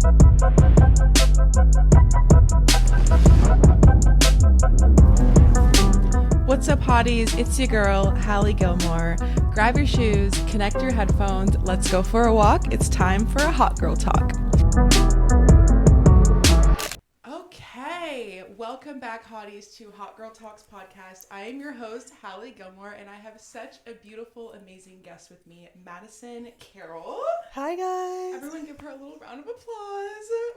What's up, hotties? It's your girl, Hallie Gilmore. Grab your shoes, connect your headphones, let's go for a walk. It's time for a hot girl talk. Okay, welcome back, hotties, to Hot Girl Talks podcast. I am your host, Hallie Gilmore, and I have such a beautiful, amazing guest with me, Madisyn Carroll. Hi, guys. Everyone give her a little round of applause.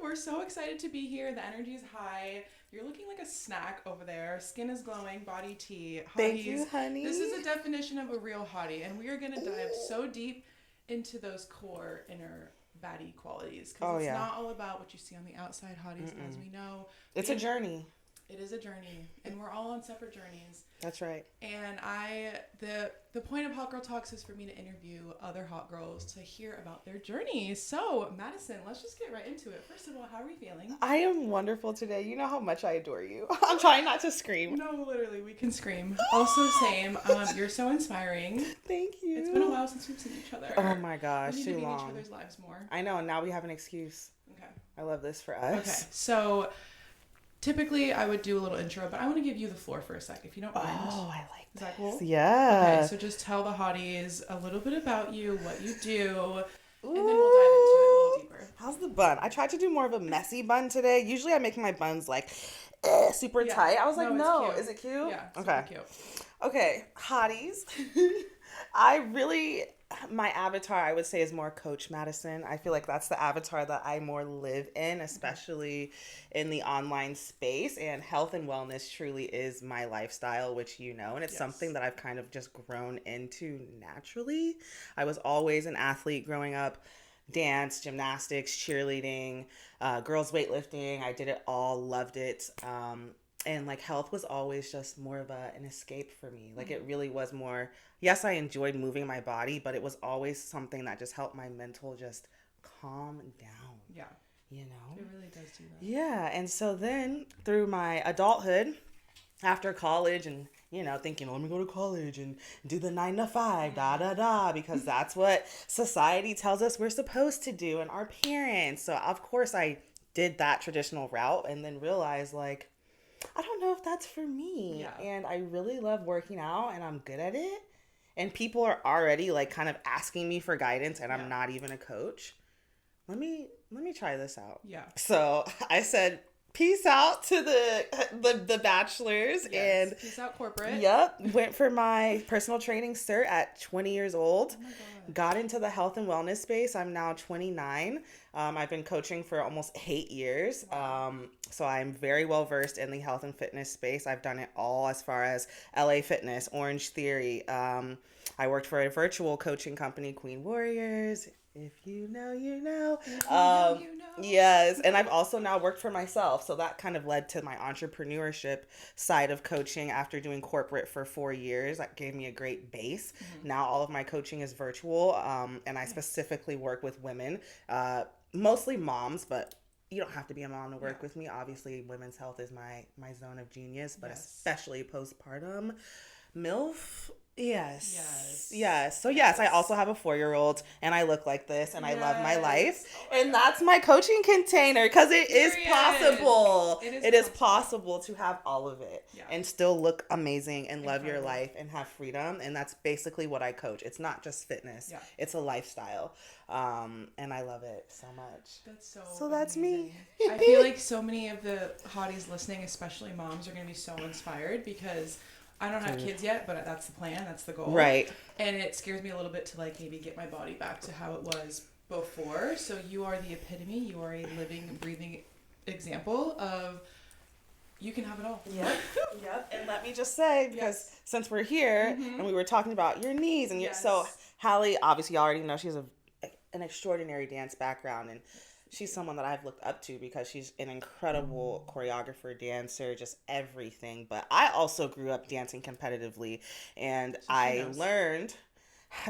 We're so excited to be here. The energy is high. You're looking like a snack over there. Skin is glowing, body tea. Hotties. Thank you, honey. This is a definition of a real hottie, and we are going to dive so deep into those core inner baddie qualities, because it's not all about what you see on the outside, hotties. As we know, it's a journey. It is a journey, and we're all on separate journeys. That's right. And the point of Hot Girl Talks is for me to interview other hot girls to hear about their journeys. So, Madisyn, let's just get right into it. First of all, how are we feeling? I am wonderful today. You know how much I adore you. I'm trying not to scream. No, literally, we can scream. Also, same. You're so inspiring. Thank you. It's been a while since we've seen each other. Oh my gosh, we need too to be long. in each other's lives more. I know, and now we have an excuse. Okay. I love this for us. Okay, so typically I would do a little intro, but I want to give you the floor for a sec, if you don't mind. Oh, I like Is that cool? Yeah. Okay, so just tell the hotties a little bit about you, what you do, and then we'll dive into it a little deeper. How's the bun? I tried to do more of a messy bun today. Usually I make my buns like super tight. I was like, no. Is it cute? Yeah, okay. Super cute. Okay, hotties. My avatar, I would say, is more Coach Madisyn. I feel like that's the avatar that I more live in, especially in the online space. And health and wellness truly is my lifestyle, which you know, and it's something that I've kind of just grown into naturally. I was always an athlete growing up. Dance, gymnastics, cheerleading, girls weightlifting. I did it all, loved it. And like health was always just more of an escape for me. Like it really was more, yes, I enjoyed moving my body, but it was always something that just helped my mental just calm down. Yeah. You know? It really does do that. Yeah. And so then through my adulthood, after college and, you know, thinking, let me go to college and do the 9 to 5, because that's what society tells us we're supposed to do and our parents. So of course I did that traditional route and then realized like, I don't know if that's for me. Yeah. And I really love working out and I'm good at it. And people are already like kind of asking me for guidance and I'm not even a coach. Let me try this out. Yeah. So I said, peace out to the bachelors. Yes. And peace out corporate. Yep. Went for my personal training cert at 20 years old. Oh my God. Got into the health and wellness space. I'm now 29. I've been coaching for almost 8 years. So I'm very well versed in the health and fitness space. I've done it all as far as LA Fitness, Orange Theory. I worked for a virtual coaching company, Queen Warriors. If you know, you know. If you know, you know. Yes. And I've also now worked for myself. So that kind of led to my entrepreneurship side of coaching after doing corporate for 4 years. That gave me a great base. Mm-hmm. Now all of my coaching is virtual. And I specifically work with women, mostly moms, but you don't have to be a mom to work with me. Obviously, women's health is my zone of genius, but especially postpartum. MILF. Yes. So yes, I also have a 4-year-old and I look like this and I love my life. And that's my coaching container because it is possible. It is possible to have all of it and still look amazing and love your life and have freedom. And that's basically what I coach. It's not just fitness. Yeah. It's a lifestyle. And I love it so much. That's so that's me. I feel like so many of the hotties listening, especially moms, are going to be so inspired because I don't have kids yet, but that's the plan. That's the goal. Right. And it scares me a little bit to like maybe get my body back to how it was before. So you are the epitome. You are a living, breathing example of you can have it all. Yep. And let me just say, because since we're here and we were talking about your knees and so Hallie, obviously you already know she's an extraordinary dance background and she's someone that I've looked up to because she's an incredible choreographer, dancer, just everything. But I also grew up dancing competitively, and I learned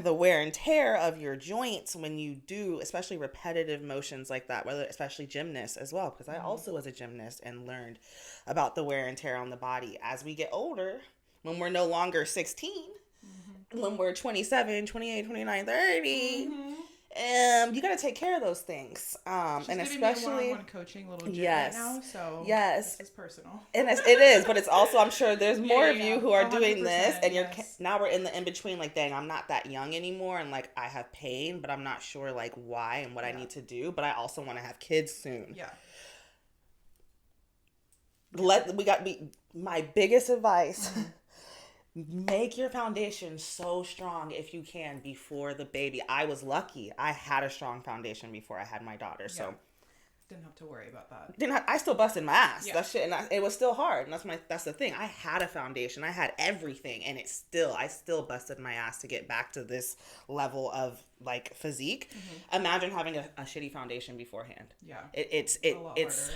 the wear and tear of your joints when you do, especially repetitive motions like that, whether especially gymnasts as well, because I also was a gymnast and learned about the wear and tear on the body. As we get older, when we're no longer 16, when we're 27, 28, 29, 30, You got to take care of those things. She's and giving especially me a one-on-one coaching little gym yes, right now, so yes, this is personal. And it is, but it's also, I'm sure there's more of you who are doing this, and yes. now we're in the in between. Like, dang, I'm not that young anymore, and like I have pain, but I'm not sure like why and what I need to do. But I also want to have kids soon. Yeah. My biggest advice. Make your foundation so strong if you can before the baby. I was lucky. I had a strong foundation before I had my daughter. So didn't have to worry about that. I still busted my ass. That shit, and it was still hard. And that's the thing. I had a foundation. I had everything, and I still busted my ass to get back to this level of like physique. Imagine having a shitty foundation beforehand. Yeah. It's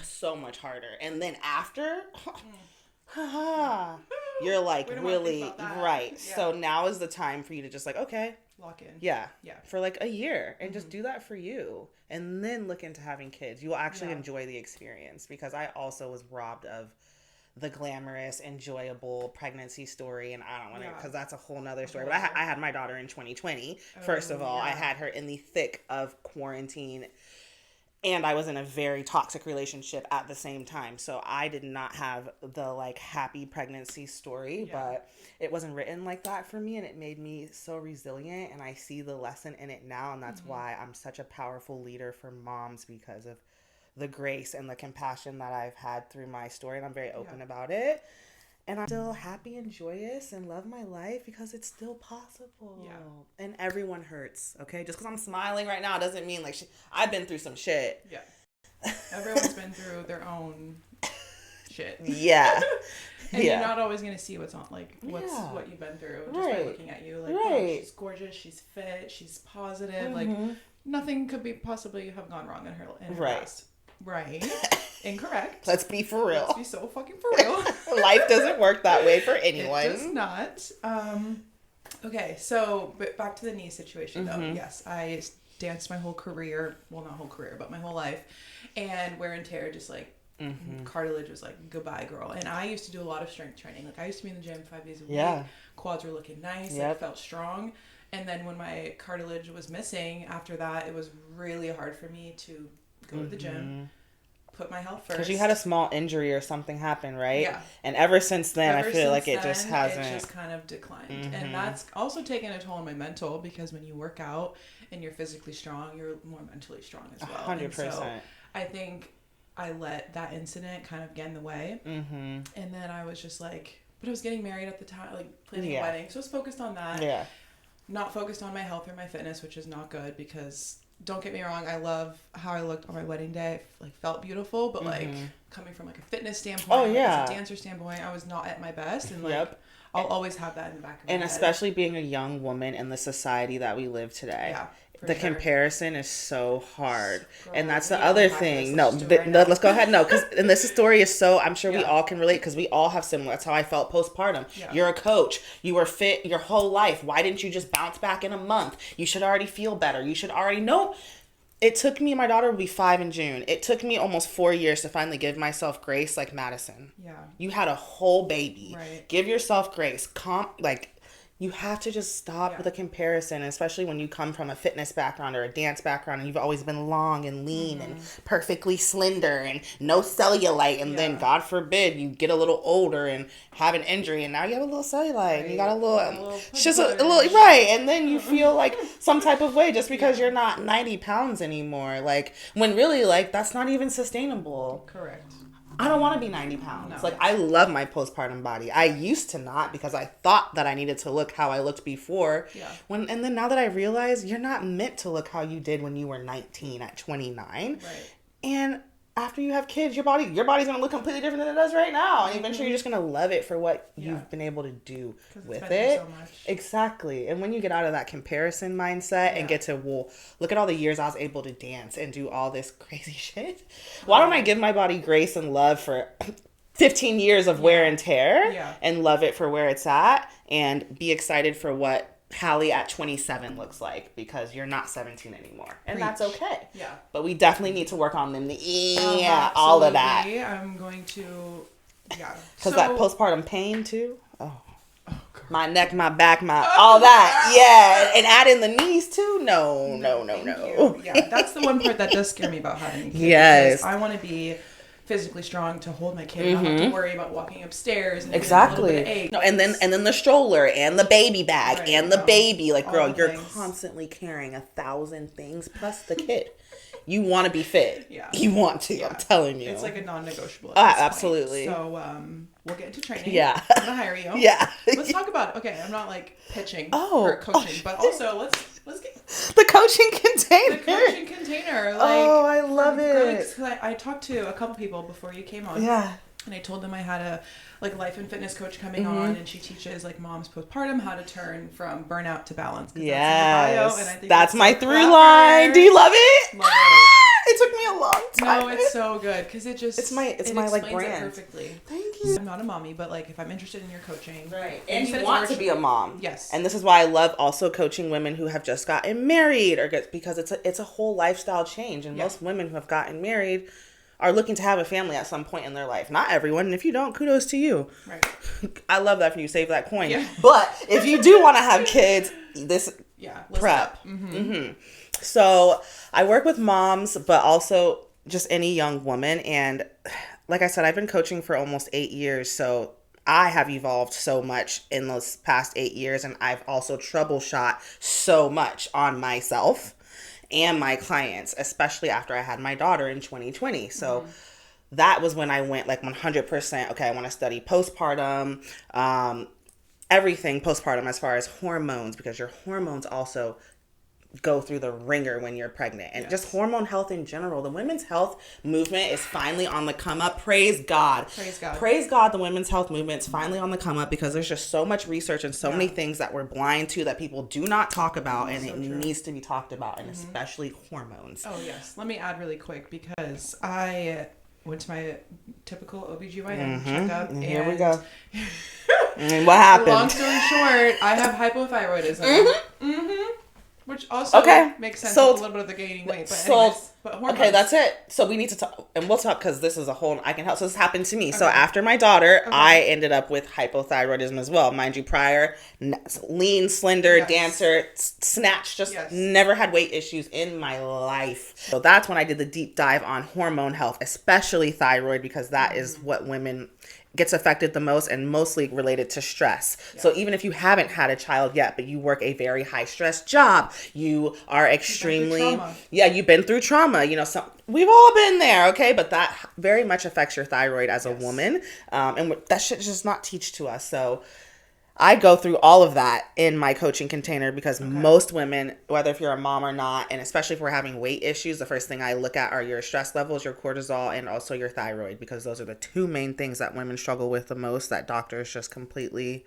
so much harder. And then after you're like really right. Yeah. So now is the time for you to just like, okay, lock in. Yeah. For like a year and just do that for you. And then look into having kids. You will actually enjoy the experience, because I also was robbed of the glamorous, enjoyable pregnancy story. And I don't want to, because that's a whole nother story. But I had my daughter in 2020. First of all, I had her in the thick of quarantine. And I was in a very toxic relationship at the same time. So I did not have the like happy pregnancy story, but it wasn't written like that for me. And it made me so resilient. And I see the lesson in it now. And that's why I'm such a powerful leader for moms, because of the grace and the compassion that I've had through my story. And I'm very open about it. And I'm still happy and joyous and love my life because it's still possible. Yeah. And everyone hurts, okay? Just because I'm smiling right now doesn't mean like I've been through some shit. Yeah. Everyone's been through their own shit. Yeah. And you're not always going to see what's what you've been through just by looking at you. Like, oh, she's gorgeous, she's fit, she's positive. Like, nothing could possibly have gone wrong in her past. Right. Incorrect. Let's be for real. Let's be so fucking for real. Life doesn't work that way for anyone. It does not. Okay, so but back to the knee situation though. Yes, I danced my whole career. Well, not whole career, but my whole life. And wear and tear, just like cartilage was like, goodbye, girl. And I used to do a lot of strength training. Like I used to be in the gym 5 days a week. Quads were looking nice. I felt strong. And then when my cartilage was missing, after that, it was really hard for me to go to the gym. Put my health first. Because you had a small injury or something happen, right? Yeah. And ever since then, I feel like it just hasn't. It just kind of declined. And that's also taken a toll on my mental, because when you work out and you're physically strong, you're more mentally strong as well. 100%. So I think I let that incident kind of get in the way. And then I was just like, but I was getting married at the time, like planning a wedding. So I was focused on that. Yeah. Not focused on my health or my fitness, which is not good, because don't get me wrong, I love how I looked on my wedding day. Like, felt beautiful, but like coming from like a fitness standpoint, as a dancer standpoint, I was not at my best. And like I'll always have that in the back of my head. And especially being a young woman in the society that we live today. Yeah. The comparison is so hard. Girl, and that's the other thing. Let's go ahead. No, because and this story is so, I'm sure we all can relate, because we all have similar. That's how I felt postpartum. Yeah. You're a coach. You were fit your whole life. Why didn't you just bounce back in a month? You should already feel better. You should already know. It took me, my daughter will be 5 in June. It took me almost 4 years to finally give myself grace like Madisyn. Yeah. You had a whole baby. Right. Give yourself grace. You have to just stop with the comparison, especially when you come from a fitness background or a dance background and you've always been long and lean and perfectly slender and no cellulite. And then, God forbid, you get a little older and have an injury and now you have a little cellulite. Right. And you got a little it's just a little, right. And then you feel like some type of way just because you're not 90 pounds anymore. Like, when really, like, that's not even sustainable. Correct. I don't want to be 90 pounds. No. Like, I love my postpartum body. I used to not, because I thought that I needed to look how I looked before. Yeah. And then now that I realize you're not meant to look how you did when you were 19 at 29. Right. And after you have kids, your body's going to look completely different than it does right now. And eventually you're just going to love it for what you've been able to do with it. So much. Exactly. And when you get out of that comparison mindset and get to, well, look at all the years I was able to dance and do all this crazy shit. Why don't I give my body grace and love for 15 years of wear and tear and love it for where it's at and be excited for what Hallie at 27 looks like, because you're not 17 anymore, and that's okay. Yeah, but we definitely need to work on them. All of that. I'm going to, because that postpartum pain too. Oh, girl. my neck, my back, all that. Yeah. And add in the knees too? No. Yeah, that's the one part that does scare me about having a kid. Yes. I want to be physically strong to hold my kid and not have to worry about walking upstairs and exactly. getting a little bit of ache. No, and then the stroller and the baby bag and the baby. Like, girl, you're constantly carrying 1,000 things plus the kid. You want to be fit. Yeah. You want to. Yeah. I'm telling you. It's like a non-negotiable. Absolutely. So we'll get into training. Yeah. I'm gonna hire you. Yeah. Let's talk about. Okay, I'm not like pitching or coaching, but also let's get the coaching container. The coaching container. Like, I love it. I talked to a couple people before you came on. Yeah. And I told them I had a life and fitness coach coming on, and she teaches moms postpartum how to turn from burnout to balance. Yes, that's, and I think that's my through line. Do you love it? Love it. It took me a long time. No, it's so good because it's my brand. It perfectly. Thank you. I'm not a mommy, but if I'm interested in your coaching, right, and you want to be a mom, yes. And this is why I love also coaching women who have just gotten married, because it's a whole lifestyle change, and most women who have gotten married are looking to have a family at some point in their life. Not everyone, and if you don't, kudos to you. Right. I love that for you. Save that coin. Yeah. But if you do want to have kids, prep. Mm-hmm. So I work with moms, but also just any young woman. And like I said, I've been coaching for almost 8 years. So I have evolved so much in those past 8 years. And I've also troubleshot so much on myself and my clients, especially after I had my daughter in 2020. So that was when I went 100%, okay, I want to study postpartum, everything postpartum as far as hormones, because your hormones also go through the ringer when you're pregnant, and just hormone health in general. The women's health movement is finally on the come up. Praise God. Praise God. The women's health movement is finally on the come up, because there's just so much research and so many things that we're blind to that people do not talk about, and it needs to be talked about, and especially hormones. Oh yes. Let me add really quick, because I went to my typical OBGYN checkup, and here we go. And what happened? Long story short, I have hypothyroidism. Which also makes sense with a little bit of the gaining weight. But hormones. Okay, that's it. So we need to talk, and we'll talk, because this is a whole, I can help. So this happened to me. Okay. So after my daughter, I ended up with hypothyroidism as well. Mind you, prior, lean, slender, dancer, snatch, just never had weight issues in my life. So that's when I did the deep dive on hormone health, especially thyroid, because that is what women gets affected the most, and mostly related to stress. So even if you haven't had a child yet, but you work a very high stress job, you are extremely, you've been through trauma, we've all been there. Okay. But that very much affects your thyroid as a woman. And that shit just not teach to us. So I go through all of that in my coaching container, because most women, whether if you're a mom or not, and especially if we're having weight issues, the first thing I look at are your stress levels, your cortisol, and also your thyroid, because those are the two main things that women struggle with the most, that doctors just completely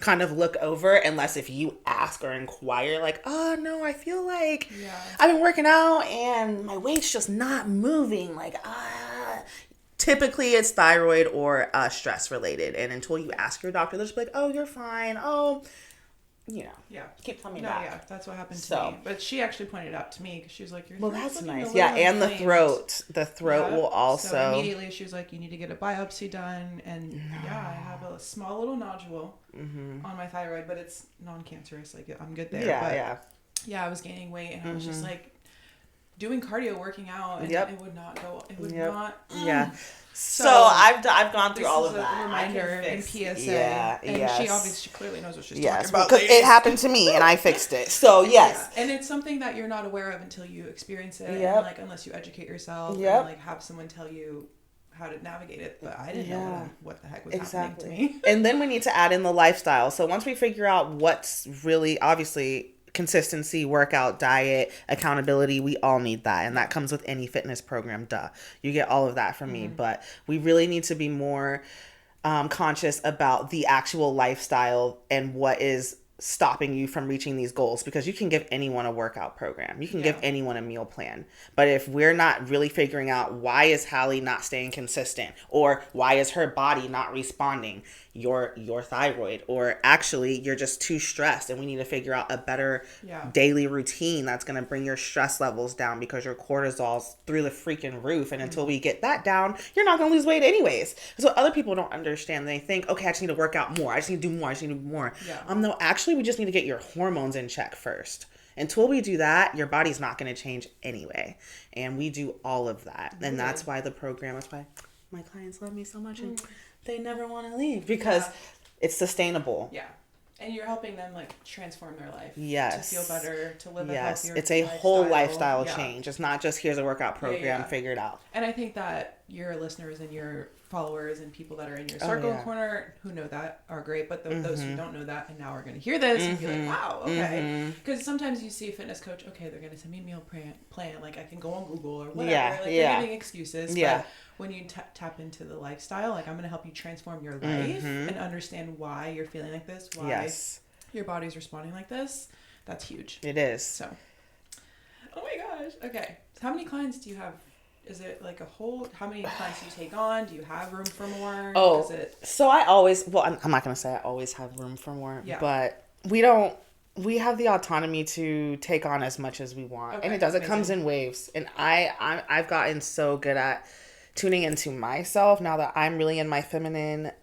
kind of look over, unless if you ask or inquire, oh no, I feel like I've been working out and my weight's just not moving, typically it's thyroid or stress related. And until you ask your doctor, they'll just be like, oh, you're fine. Oh, keep coming back. Yeah, that's what happened to me. But she actually pointed it out to me, because she was like, well, that's nice. Yeah, and the throat. The throat will also. So immediately she was like, you need to get a biopsy done. And I have a small little nodule on my thyroid, but it's non-cancerous. I'm good there. Yeah, I was gaining weight, and I was just doing cardio, working out, and it would not go. It would not. Yeah. So I've gone through all of that. Reminder in PSA. Yeah. And she clearly knows what she's talking about. Because it happened to me and I fixed it. So yes. Yeah. And it's something that you're not aware of until you experience it. Yep. And unless you educate yourself and have someone tell you how to navigate it. But I didn't know what the heck was happening to me. And then we need to add in the lifestyle. So once we figure out what's really, obviously, consistency, workout, diet, accountability, we all need that, and that comes with any fitness program. You get all of that from me, but we really need to be more conscious about the actual lifestyle and what is stopping you from reaching these goals, because you can give anyone a workout program. You can give anyone a meal plan. But if we're not really figuring out why is Hallie not staying consistent, or why is her body not responding, your thyroid, or actually you're just too stressed and we need to figure out a better daily routine that's going to bring your stress levels down, because your cortisol's through the freaking roof. And until we get that down, you're not going to lose weight anyways. That's what other people don't understand. They think, okay, I just need to work out more. I just need to do more. I just need to do more. No, actually, we just need to get your hormones in check first. Until we do that, your body's not going to change anyway. And we do all of that. And that's why that's why my clients love me so much. And they never want to leave, because it's sustainable. Yeah. And you're helping them like transform their life. Yes. To feel better, to live a healthier It's a whole lifestyle change. It's not just here's a workout program, figure it out. And I think that your listeners and your followers and people that are in your circle and corner who know that are great, but those who don't know that and now are going to hear this and be like, wow, okay. Because sometimes you see a fitness coach, okay, they're going to send me a meal plan, like I can go on Google or whatever, they're giving excuses. But when you tap into the lifestyle, like I'm going to help you transform your life and understand why you're feeling like this, why your body's responding like this. That's huge. It is. So, oh my gosh. Okay. So how many clients do you have? Is it like how many clients do you take on? Do you have room for more? So I always, I'm not going to say I always have room for more, but we have the autonomy to take on as much as we want. Okay, and it comes in waves. And I've gotten so good at tuning into myself now that I'm really in my feminine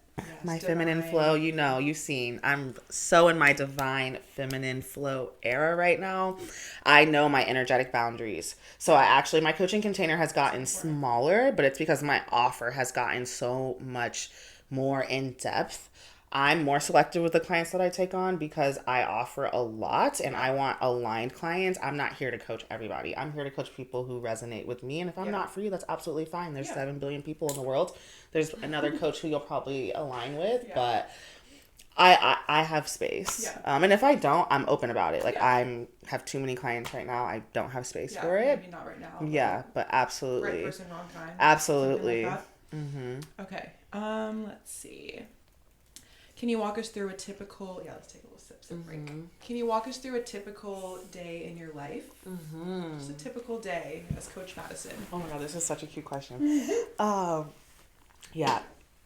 flow. You've seen, I'm so in my divine feminine flow era right now. I know my energetic boundaries. So my coaching container has gotten smaller, but it's because my offer has gotten so much more in depth. I'm more selective with the clients that I take on because I offer a lot and I want aligned clients. I'm not here to coach everybody. I'm here to coach people who resonate with me. And if I'm not for you, that's absolutely fine. There's 7 billion people in the world. There's another coach who you'll probably align with, but I have space. And if I don't, I'm open about it. Like I have too many clients right now. I don't have space for it. Maybe not right now. Yeah, but absolutely. Right person, wrong time. Absolutely. Like okay. Let's see. Can you walk us through a typical... Yeah, let's take a little sip break. Can you walk us through a typical day in your life? Just a typical day as Coach Madisyn. Oh my God, this is such a cute question.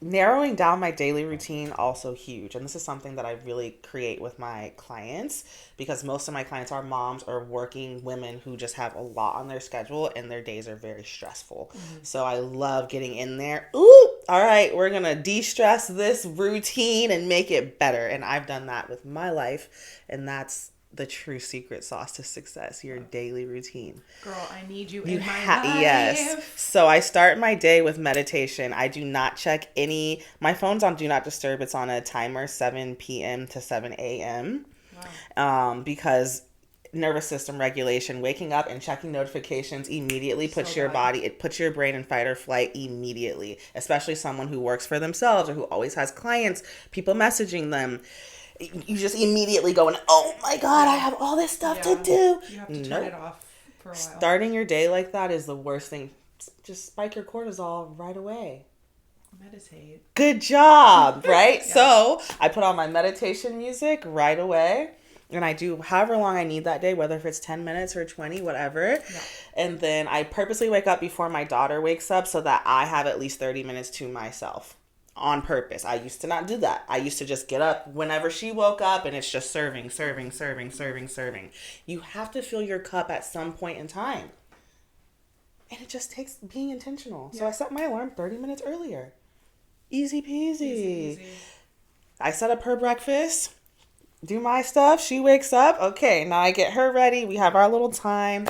Narrowing down my daily routine, also huge. And this is something that I really create with my clients, because most of my clients are moms or working women who just have a lot on their schedule and their days are very stressful. So I love getting in there. Ooh, all right, we're going to de-stress this routine and make it better. And I've done that with my life. And that's the true secret sauce to success, your daily routine. Girl, I need you in my life. Yes. So I start my day with meditation. I do not check my phone's on Do Not Disturb. It's on a timer, 7 p.m. to 7 a.m. Wow. Because nervous system regulation, waking up and checking notifications immediately puts your brain in fight or flight immediately, especially someone who works for themselves or who always has clients, people messaging them. You just immediately go, oh my God, I have all this stuff to do. You have to turn it off for a while. Starting your day like that is the worst thing. Just spike your cortisol right away. Meditate. Good job, right? So I put on my meditation music right away. And I do however long I need that day, whether if it's 10 minutes or 20, whatever. And then I purposely wake up before my daughter wakes up so that I have at least 30 minutes to myself. On purpose. I used to not do that. I used to just get up whenever she woke up and it's just serving. You have to fill your cup at some point in time. And it just takes being intentional. So I set my alarm 30 minutes earlier. Easy peasy. I set up her breakfast, do my stuff. She wakes up. Okay, now I get her ready. We have our little time.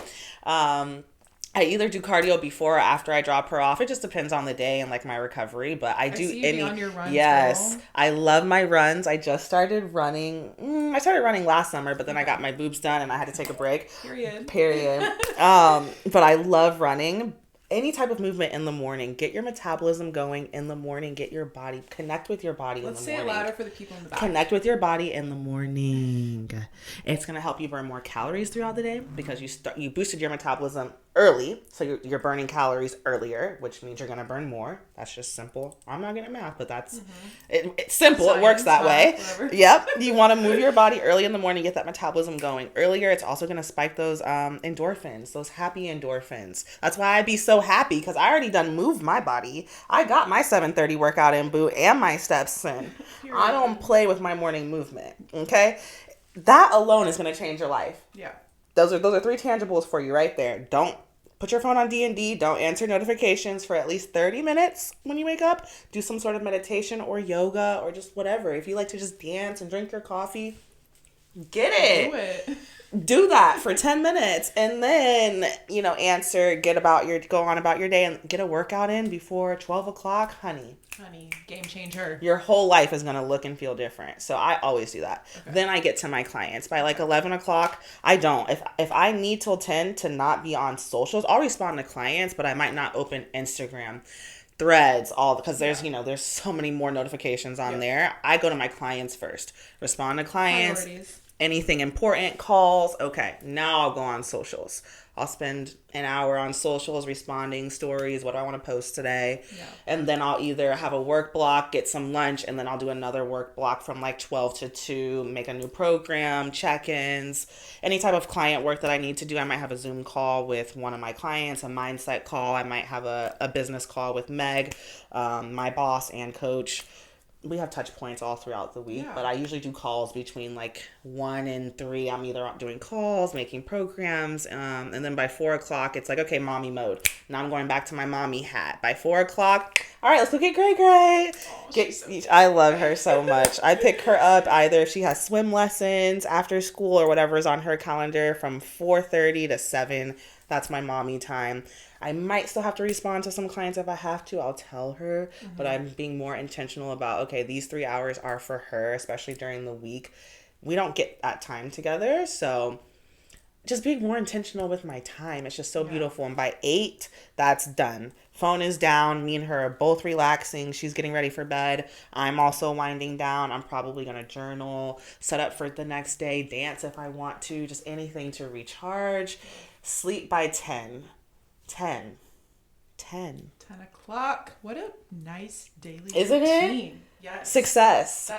I either do cardio before or after I drop her off. It just depends on the day and like my recovery. But I do see you on your runs, yes, girl. I love my runs. I just started running. I started running last summer, but then I got my boobs done and I had to take a break. Period. But I love running. Any type of movement in the morning. Get your metabolism going in the morning. Get your body, connect with your body in the morning. Let's say it louder for the people in the back. Connect with your body in the morning. It's going to help you burn more calories throughout the day because you boosted your metabolism early. So you're burning calories earlier, which means you're going to burn more. That's just simple. I'm not good at math, but that's it's simple. Science, it works that way. Whatever. Yep. You want to move your body early in the morning, get that metabolism going earlier. It's also going to spike those endorphins, those happy endorphins. That's why I'd be so happy, because I already done moved my body. I got my 7:30 workout in, boo, and my steps in. I don't play with my morning movement. Okay. That alone is going to change your life. Yeah. Those are 3 tangibles for you right there. Don't put your phone on D&D. Don't answer notifications for at least 30 minutes when you wake up. Do some sort of meditation or yoga or just whatever. If you like to just dance and drink your coffee, get it. Do it. Do that for 10 minutes, and then, go on about your day and get a workout in before 12 o'clock, honey, game changer. Your whole life is going to look and feel different. So I always do that. Okay. Then I get to my clients by like 11 o'clock. I don't. If I need till 10 to not be on socials, I'll respond to clients, but I might not open Instagram, Threads, because there's so many more notifications on there. I go to my clients first, respond to clients. Priorities. Anything important, calls, okay, now I'll go on socials. I'll spend an hour on socials responding stories, what do I want to post today? Yeah. And then I'll either have a work block, get some lunch, and then I'll do another work block from like 12 to 2, make a new program, check-ins, any type of client work that I need to do. I might have a Zoom call with one of my clients, a mindset call. I might have a business call with Meg, my boss and coach. We have touch points all throughout the week, but I usually do calls between like 1 and 3. I'm either doing calls, making programs, and then by 4 o'clock, it's like, okay, mommy mode. Now I'm going back to my mommy hat. By 4 o'clock, all right, let's go get Gray. I love her so much. I pick her up either if she has swim lessons after school or whatever is on her calendar from 4:30 to 7. That's my mommy time. I might still have to respond to some clients if I have to. I'll tell her, but I'm being more intentional about, okay, these 3 hours are for her, especially during the week. We don't get that time together, so just being more intentional with my time. It's just so beautiful. And by 8, that's done. Phone is down. Me and her are both relaxing. She's getting ready for bed. I'm also winding down. I'm probably going to journal, set up for the next day, dance if I want to, just anything to recharge. Sleep by 10. 10 o'clock. What a nice daily Isn't routine. It? Yes. Success.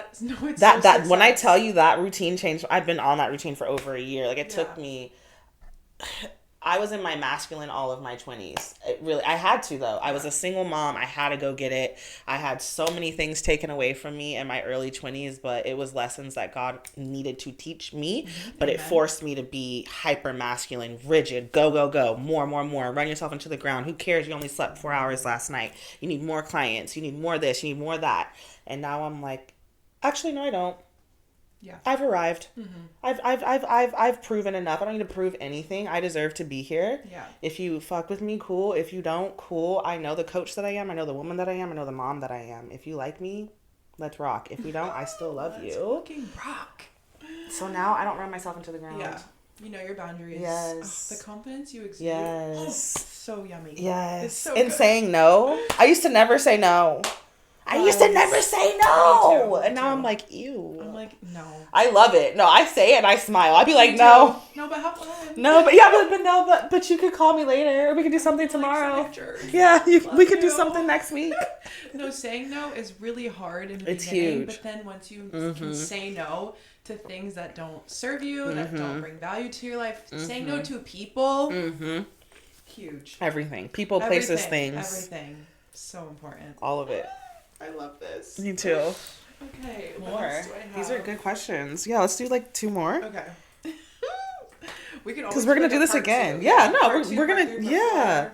That when I tell you that routine changed, I've been on that routine for over a year. Like it took me. I was in my masculine all of my 20s. I had to though. I was a single mom. I had to go get it. I had so many things taken away from me in my early 20s, but it was lessons that God needed to teach me. But Amen. It forced me to be hyper masculine, rigid, go, more, run yourself into the ground. Who cares? You only slept 4 hours last night. You need more clients. You need more this. You need more that. And now I'm like, actually, no, I don't. Yeah. I've arrived. Mm-hmm. I've proven enough. I don't need to prove anything. I deserve to be here. Yeah. If you fuck with me, cool. If you don't, cool. I know the coach that I am. I know the woman that I am. I know the mom that I am. If you like me, let's rock. If you don't, I still love you. Fucking rock. So now I don't run myself into the ground. Yeah. You know your boundaries. Yes. The confidence you exude. Yes. Oh, so yummy. Yes. It's so and good. Saying no. I used to never say no. I used to never say no. And now I'm like, ew. I'm like, no. I love it. No, I say it and I smile. I'd be like, no. No, but have fun. No, but yeah, but you could call me later. Or we could do something tomorrow. Yeah, we could do something next week. No, saying no is really hard in the it's beginning. Huge. But then once you can say no to things that don't serve you, that don't bring value to your life, saying no to people, huge. Everything. People, places, things. Everything. So important. All of it. I love this. Me too. Okay. More. These are good questions. Yeah, let's do like 2 more. Okay. We can because we're gonna do this again. 2. Yeah, no, we're gonna. Yeah.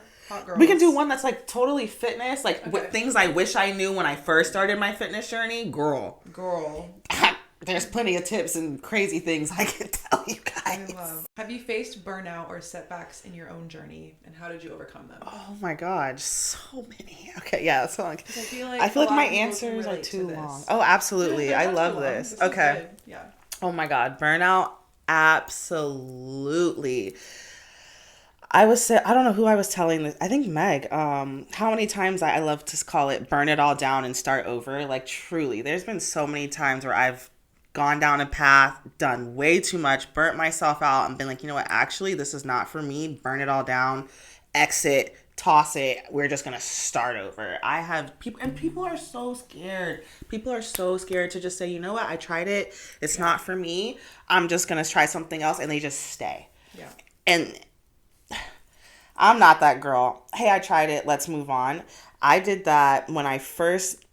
We can do one that's like totally fitness, like things I wish I knew when I first started my fitness journey. Girl. There's plenty of tips and crazy things I can tell you guys. Have you faced burnout or setbacks in your own journey, and how did you overcome them? Oh my God, so many. Okay, yeah. So like, I feel like my answers are too long. Oh, absolutely. I love this. Okay. Yeah. Oh my God, burnout. Absolutely. I don't know who I was telling this. I think Meg. How many times I love to call it burn it all down and start over. Like truly, there's been so many times where I've gone down a path, done way too much, burnt myself out, and been like, you know what, actually, this is not for me. Burn it all down, exit, toss it. We're just going to start over. I have people, and people are so scared. People are so scared to just say, you know what, I tried it. It's not for me. I'm just going to try something else. And they just stay. Yeah. And I'm not that girl. Hey, I tried it. Let's move on. I did that when I first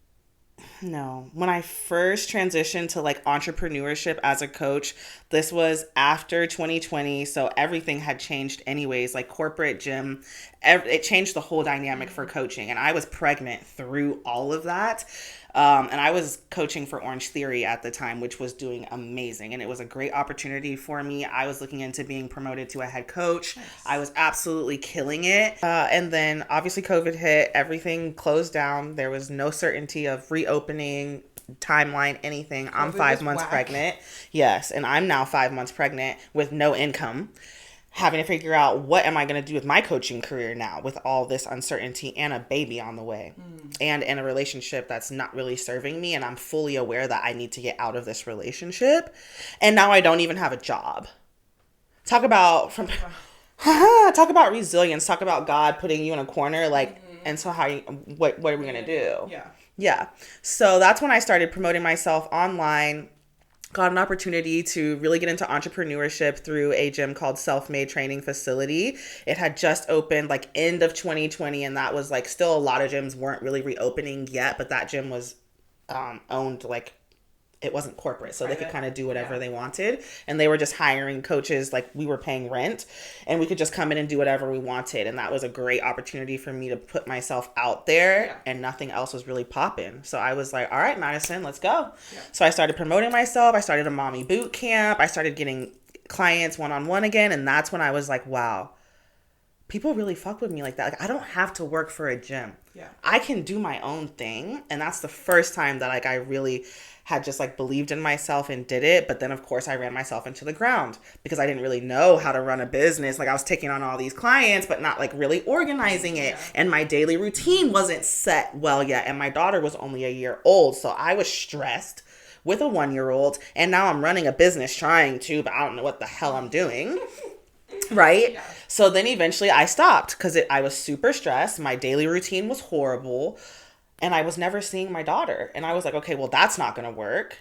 transitioned to like entrepreneurship as a coach. This was after 2020, so everything had changed anyways, like corporate gym, it changed the whole dynamic for coaching, and I was pregnant through all of that. And I was coaching for Orange Theory at the time, which was doing amazing. And it was a great opportunity for me. I was looking into being promoted to a head coach. Nice. I was absolutely killing it. And then obviously COVID hit, everything closed down. There was no certainty of reopening, timeline, anything. I'm 5 months pregnant. Yes. And I'm now 5 months pregnant with no income, having to figure out what am I going to do with my coaching career now with all this uncertainty and a baby on the way and in a relationship that's not really serving me. And I'm fully aware that I need to get out of this relationship. And now I don't even have a job. Talk about resilience. Talk about God putting you in a corner. Like, and so what are we going to do? Yeah. Yeah. So that's when I started promoting myself online. Got an opportunity to really get into entrepreneurship through a gym called Self-Made Training Facility. It had just opened like end of 2020, and that was like still a lot of gyms weren't really reopening yet, but that gym was owned like it wasn't corporate, so they could kind of do whatever they wanted, and they were just hiring coaches. Like we were paying rent, and we could just come in and do whatever we wanted, and that was a great opportunity for me to put myself out there, and nothing else was really popping. So I was like, all right, Madisyn, let's go. So I started promoting myself. I started a mommy boot camp. I started getting clients one-on-one again, and that's when I was like, wow, people really fuck with me like that. Like, I don't have to work for a gym. I can do my own thing, and that's the first time that like I really had just like believed in myself and did it. But then of course I ran myself into the ground because I didn't really know how to run a business. Like I was taking on all these clients, but not like really organizing it. And my daily routine wasn't set well yet. And my daughter was only a year old. So I was stressed with a 1-year-old. And now I'm running a business trying to, but I don't know what the hell I'm doing. Right? Yeah. So then eventually I stopped because I was super stressed. My daily routine was horrible. And I was never seeing my daughter. And I was like, okay, well, that's not going to work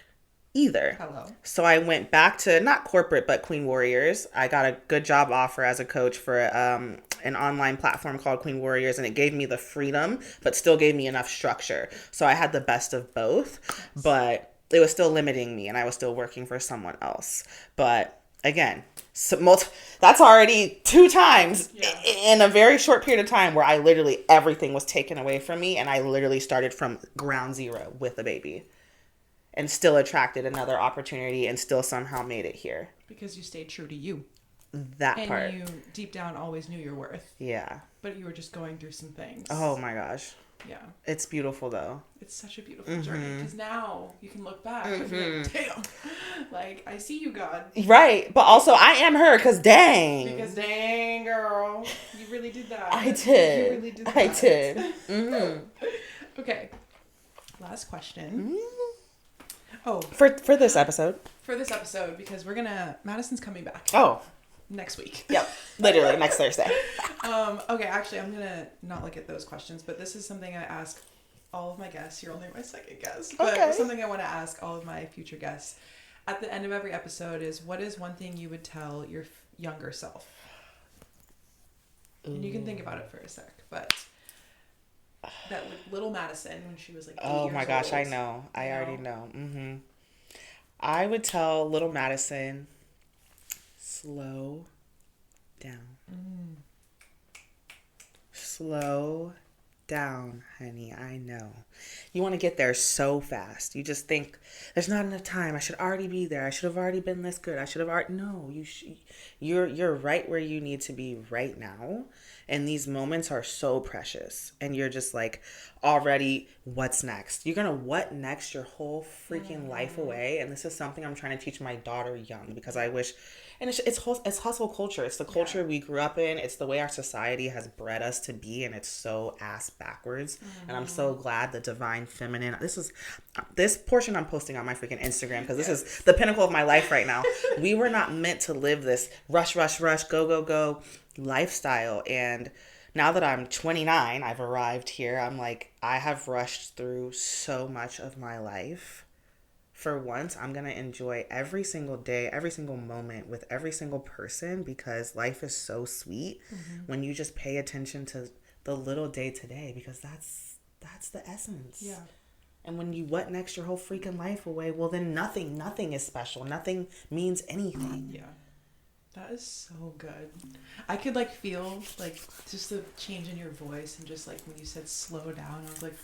either. Hello. So I went back to not corporate, but Queen Warriors. I got a good job offer as a coach for an online platform called Queen Warriors. And it gave me the freedom, but still gave me enough structure. So I had the best of both. Yes. But it was still limiting me. And I was still working for someone else. But again, that's already 2 times in a very short period of time where I literally everything was taken away from me, and I literally started from ground zero with a baby and still attracted another opportunity and still somehow made it here. Because you stayed true to you. That part. And you deep down always knew your worth. Yeah. But you were just going through some things. Oh my gosh. Yeah. It's beautiful though. It's such a beautiful journey because now you can look back and be like, damn, like I see you, God. Right. But also I am her because dang. Because dang, girl, you really did that. I did. You really did that. I did. Mm-hmm. Okay. Last question. Oh. For this episode. For this episode, because Madisyn's coming back. Oh. Next week. Yep. Literally next Thursday. Okay, actually, I'm going to not look at those questions, but this is something I ask all of my guests. You're only my second guest. But something I want to ask all of my future guests at the end of every episode is, what is one thing you would tell your younger self? And you can think about it for a sec, but that little Madisyn when she was like 8 years old. Oh my gosh, I know. I already know. Mm-hmm. I would tell little Madisyn, slow down. Slow down, honey. I know. You want to get there so fast. You just think there's not enough time. I should already be there. I should have already been this good. I should have already. No, you're right where you need to be right now. And these moments are so precious. And you're just like, already, what's next? You're going to what next your whole freaking life away. And this is something I'm trying to teach my daughter young because I wish, and it's hustle culture. It's the culture we grew up in. It's the way our society has bred us to be. And it's so ass backwards. And I'm so glad the divine feminine, this portion I'm posting on my freaking Instagram, because this is the pinnacle of my life right now. We were not meant to live this rush, rush, rush, go, go, go lifestyle. And now that I'm 29, I've arrived here. I'm like, I have rushed through so much of my life. For once, I'm going to enjoy every single day, every single moment with every single person, because life is so sweet when you just pay attention to the little day to day, because that's the essence. Yeah. And when you what next your whole freaking life away, well then nothing is special. Nothing means anything. Yeah. That is so good. I could like feel like just the change in your voice, and just like when you said slow down, I was like,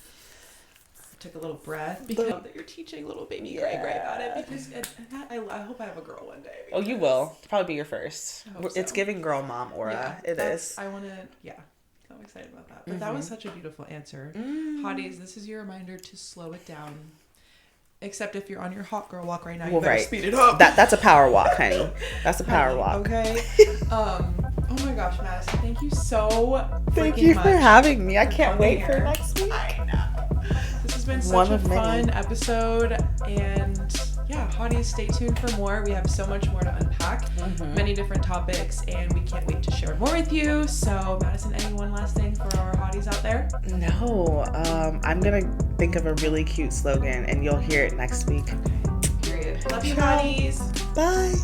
took a little breath, because that you're teaching little baby Gray about it, because I hope I have a girl one day. Oh, you will. It'll probably be your first. It's so. giving girl mom aura. Yeah, it is. I want to, so I'm excited about that. But that was such a beautiful answer. Hotties, this is your reminder to slow it down. Except if you're on your hot girl walk right now, you better speed it up. That's a power walk, honey. That's a power walk. Okay. Oh my gosh, Madisyn, thank you so Thank you for having me. I can't wait for next week. I know. This has been such a fun episode, and hotties, stay tuned for more. We have so much more to unpack, many different topics, and we can't wait to share more with you. So, Madisyn, any one last thing for our hotties out there? No, I'm gonna think of a really cute slogan, and you'll hear it next week. Period. Love you, hotties. Bye.